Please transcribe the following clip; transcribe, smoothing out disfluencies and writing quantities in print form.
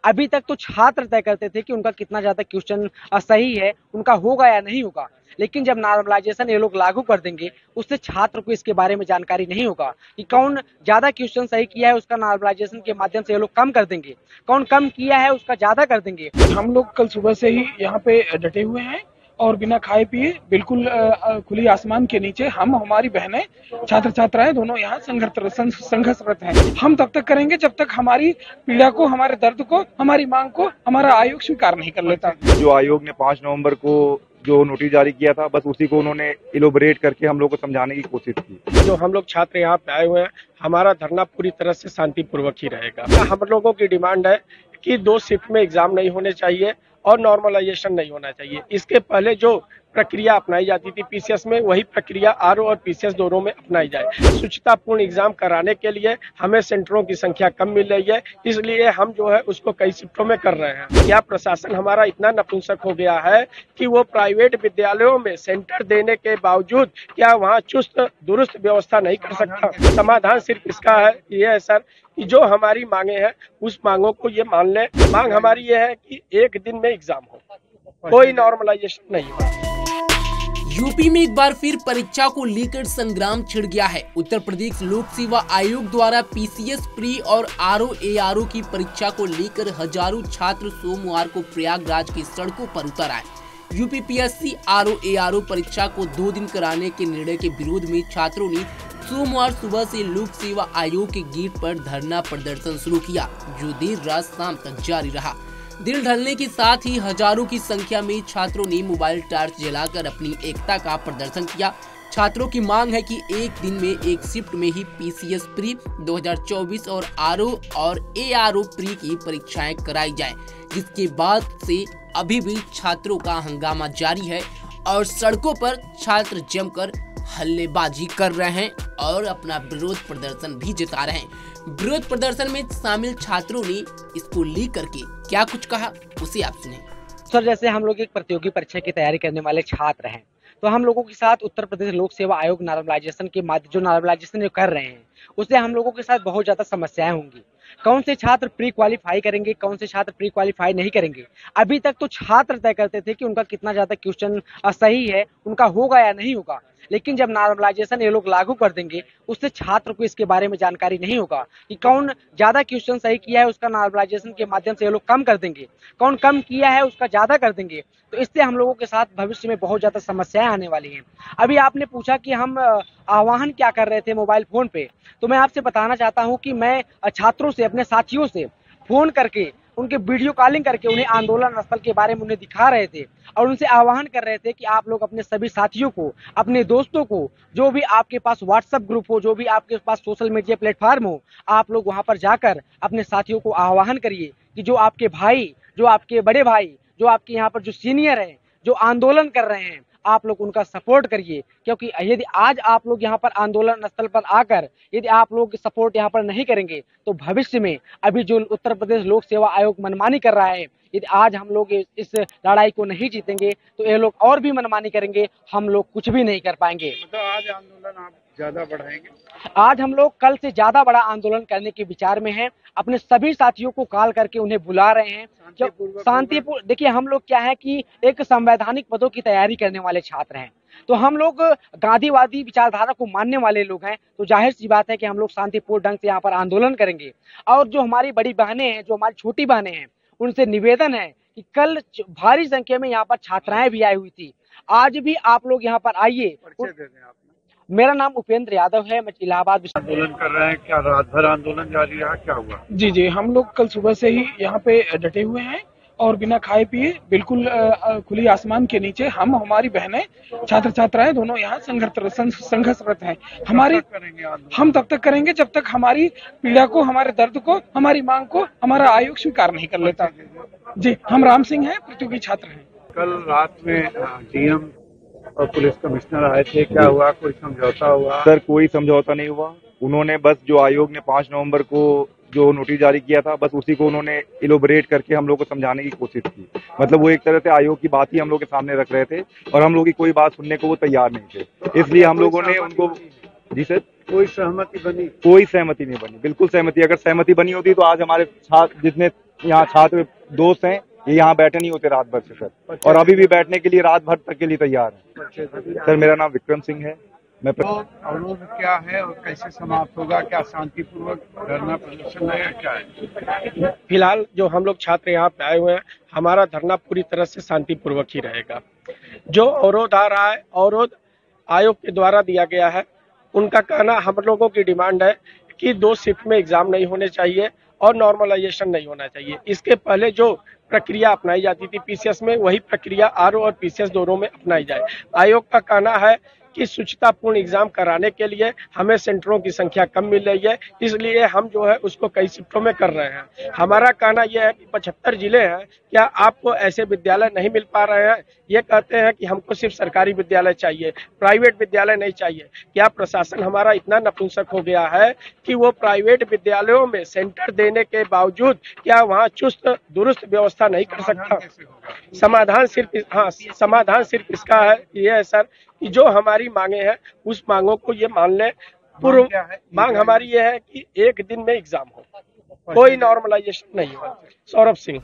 अभी तक तो छात्र तय करते थे कि उनका कितना ज्यादा क्वेश्चन सही है, उनका होगा या नहीं होगा। लेकिन जब नॉर्मलाइजेशन ये लोग लागू कर देंगे, उससे छात्र को इसके बारे में जानकारी नहीं होगा कि कौन ज्यादा क्वेश्चन सही किया है, उसका नॉर्मलाइजेशन के माध्यम से ये लोग कम कर देंगे, कौन कम किया है उसका ज्यादा कर देंगे। हम लोग कल सुबह से ही यहाँ पे डटे हुए हैं और बिना खाए पिए बिल्कुल खुली आसमान के नीचे हम हमारी बहनें छात्र छात्राएं दोनों यहाँ संघर्षरत हैं। हम तब तक करेंगे जब तक हमारी पीड़ा को, हमारे दर्द को, हमारी मांग को हमारा आयोग स्वीकार नहीं कर लेता। जो आयोग ने 5 नवंबर को जो नोटिस जारी किया था, बस उसी को उन्होंने इलोबरेट करके हम लोग को समझाने की कोशिश की। जो हम लोग छात्र यहाँ पे आए हुए हैं, हमारा धरना पूरी तरह से शांतिपूर्वक ही रहेगा। हम लोगों की डिमांड है कि 2 शिफ्ट में एग्जाम नहीं होने चाहिए और नॉर्मलाइजेशन नहीं होना चाहिए। इसके पहले जो प्रक्रिया अपनाई जाती थी पीसीएस में, वही प्रक्रिया आरओ और पीसीएस दोनों में अपनाई जाए। शुचितापूर्ण एग्जाम कराने के लिए हमें सेंटरों की संख्या कम मिल रही है, इसलिए हम जो है उसको कई शिफ्टों में कर रहे हैं। क्या प्रशासन हमारा इतना नपुंसक हो गया है कि वो प्राइवेट विद्यालयों में सेंटर देने के बावजूद क्या वहाँ चुस्त दुरुस्त व्यवस्था नहीं कर सकता? समाधान सिर्फ इसका है, ये है सर कि जो हमारी मांगे हैं उस मांगों को ये मान लें। मांग हमारी ये है कि 1 दिन में एग्जाम हो, कोई नॉर्मलाइजेशन नहीं हो। यूपी में एक बार फिर परीक्षा को लेकर संग्राम छिड़ गया है। उत्तर प्रदेश लोक सेवा आयोग द्वारा पीसीएस प्री और आरओ एआरओ की परीक्षा को लेकर हजारों छात्र सोमवार को प्रयागराज की सड़कों पर उतर आए। यूपीपीएससी आरओ एआरओ परीक्षा को 2 दिन कराने के निर्णय के विरोध में छात्रों ने सोमवार सुबह से लोक सेवा आयोग के गेट पर धरना प्रदर्शन शुरू किया, जो देर रात शाम तक जारी रहा। दिन ढलने के साथ ही हजारों की संख्या में छात्रों ने मोबाइल टॉर्च जलाकर अपनी एकता का प्रदर्शन किया। छात्रों की मांग है कि एक दिन में एक शिफ्ट में ही पीसीएस प्री 2024 और आरओ और एआरओ प्री की परीक्षाएं कराई जाए, जिसके बाद से अभी भी छात्रों का हंगामा जारी है और सड़कों पर छात्र जमकर हल्लेबाजी कर रहे हैं और अपना विरोध प्रदर्शन भी जता रहे हैं। विरोध प्रदर्शन में शामिल छात्रों ने इसको लेकर के क्या कुछ कहा, उसे आप सुने। सर, जैसे हम लोग एक प्रतियोगी परीक्षा की तैयारी करने वाले छात्र हैं, तो हम लोगों के साथ उत्तर प्रदेश लोक सेवा आयोग नॉर्मलाइजेशन के माध्यम जो नॉर्मलाइजेशन कर रहे हैं, उससे हम लोगों के साथ बहुत ज्यादा समस्याएं होंगी। कौन से छात्र प्री क्वालिफाई करेंगे, कौन से छात्र प्री क्वालिफाई नहीं करेंगे। अभी तक तो छात्र तय करते थे कि उनका कितना ज्यादा क्वेश्चन सही है, उनका होगा या नहीं होगा। लेकिन जब नॉर्मलाइजेशन ये लोग लागू कर देंगे, उससे छात्र को इसके बारे में जानकारी नहीं होगा कि कौन ज्यादा क्वेश्चन सही किया है, उसका नॉर्मलाइजेशन के माध्यम से ये लोग कम कर देंगे, कौन कम किया है उसका ज्यादा कर देंगे। तो इससे हम लोगों के साथ भविष्य में बहुत ज्यादा समस्याएं आने वाली हैं। अभी आपने पूछा कि हम आह्वान क्या कर रहे थे मोबाइल फोन पे, तो मैं आपसे बताना चाहता हूं कि मैं छात्रों से, अपने साथियों से फोन करके, उनके वीडियो कॉलिंग करके उन्हें आंदोलन स्थल के बारे में उन्हें दिखा रहे थे और उनसे आह्वान कर रहे थे कि आप लोग अपने सभी साथियों को, अपने दोस्तों को, जो भी आपके पास व्हाट्सएप ग्रुप हो, जो भी आपके पास सोशल मीडिया प्लेटफॉर्म हो, आप लोग वहां पर जाकर अपने साथियों को आह्वान करिए कि जो आपके भाई, जो आपके बड़े भाई, जो आपके यहाँ पर जो सीनियर हैं, जो आंदोलन कर रहे हैं, आप लोग उनका सपोर्ट करिए। क्योंकि यदि आज आप लोग यहाँ पर आंदोलन स्थल पर आकर यदि आप लोग सपोर्ट यहाँ पर नहीं करेंगे, तो भविष्य में अभी जो उत्तर प्रदेश लोक सेवा आयोग मनमानी कर रहा है, यदि आज हम लोग इस लड़ाई को नहीं जीतेंगे तो ये लोग और भी मनमानी करेंगे, हम लोग कुछ भी नहीं कर पाएंगे। तो आज आंदोलन आप ज्यादा बढ़ाएंगे? आज हम लोग कल से ज्यादा बड़ा आंदोलन करने के विचार में हैं। अपने सभी साथियों को कॉल करके उन्हें बुला रहे हैं। शांतिपूर्ण, देखिए हम लोग क्या है कि एक संवैधानिक पदों की तैयारी करने वाले छात्र हैं, तो हम लोग गांधीवादी विचारधारा को मानने वाले लोग हैं, तो जाहिर सी बात है कि हम लोग शांतिपूर्ण ढंग से यहाँ पर आंदोलन करेंगे। और जो हमारी बड़ी बहनें हैं, जो हमारी छोटी बहनें हैं, उनसे निवेदन है कि कल भारी संख्या में यहाँ पर छात्राएं भी आई हुई थी, आज भी आप लोग यहाँ पर आइए। मेरा नाम उपेंद्र यादव है, मैं इलाहाबाद आंदोलन कर रहे हैं। क्या रात भर आंदोलन जारी रहा, क्या हुआ? जी, हम लोग कल सुबह से ही यहाँ पे डटे हुए हैं और बिना खाए पिए बिल्कुल खुली आसमान के नीचे हम हमारी बहनें छात्र छात्राएं दोनों यहाँ संघर्षरत हैं। हम तब तक करेंगे जब तक हमारी पीड़ा को, हमारे दर्द को, हमारी मांग को हमारा आयोग स्वीकार नहीं कर लेता। जी, हम राम सिंह हैं, प्रतियोगी छात्र हैं। कल रात में डीएम और पुलिस कमिश्नर आए थे, क्या हुआ? कोई समझौता हुआ? सर, कोई समझौता नहीं हुआ। उन्होंने बस जो आयोग ने 5 नवंबर को जो नोटिस जारी किया था, बस उसी को उन्होंने इलोबरेट करके हम लोग को समझाने की कोशिश की। मतलब वो एक तरह से आयोग की बात ही हम लोग के सामने रख रहे थे और हम लोग की कोई बात सुनने को वो तैयार नहीं थे। इसलिए हम लोगों ने उनको, जी सर, कोई सहमति बनी? कोई सहमति नहीं बनी, बिल्कुल सहमति। अगर सहमति बनी होती तो आज हमारे छात्र जितने यहाँ छात्र दोस्त हैं, ये यहाँ बैठे नहीं होते रात भर से सर, और अभी भी बैठने के लिए रात भर तक के लिए तैयार हैं। सर मेरा नाम विक्रम सिंह है। मैं तो अवरोध क्या है और कैसे समाप्त होगा? क्या शांतिपूर्वक धरना प्रदर्शन है या क्या है? फिलहाल जो हम लोग छात्र यहाँ पे आए हुए हैं, हमारा धरना पूरी तरह से शांतिपूर्वक ही रहेगा। जो अवरोध आ रहा है, अवरोध आयोग के द्वारा दिया गया है। उनका कहना, हम लोगों की डिमांड है कि 2 शिफ्ट में एग्जाम नहीं होने चाहिए और नॉर्मलाइजेशन नहीं होना चाहिए। इसके पहले जो प्रक्रिया अपनाई जाती थी पीसीएस में, वही प्रक्रिया आरओ और पीसीएस दोनों में अपनाई जाए। आयोग का कहना है कि शुचितापूर्ण एग्जाम कराने के लिए हमें सेंटरों की संख्या कम मिल रही है, इसलिए हम जो है उसको कई शिफ्टों में कर रहे हैं। हमारा कहना यह है कि 75 जिले हैं, क्या आपको ऐसे विद्यालय नहीं मिल पा रहे हैं? ये कहते हैं कि हमको सिर्फ सरकारी विद्यालय चाहिए, प्राइवेट विद्यालय नहीं चाहिए। क्या प्रशासन हमारा इतना नपुंसक हो गया है कि वो प्राइवेट विद्यालयों में सेंटर देने के बावजूद क्या वहाँ चुस्त दुरुस्त व्यवस्था नहीं कर सकता? समाधान सिर्फ इसका है, ये है सर कि जो हमारी मांगे हैं उस मांगों को ये मान लें। पूर्व मांग हमारी ये है कि 1 दिन में एग्जाम हो, कोई नॉर्मलाइजेशन नहीं हो। सौरभ सिंह।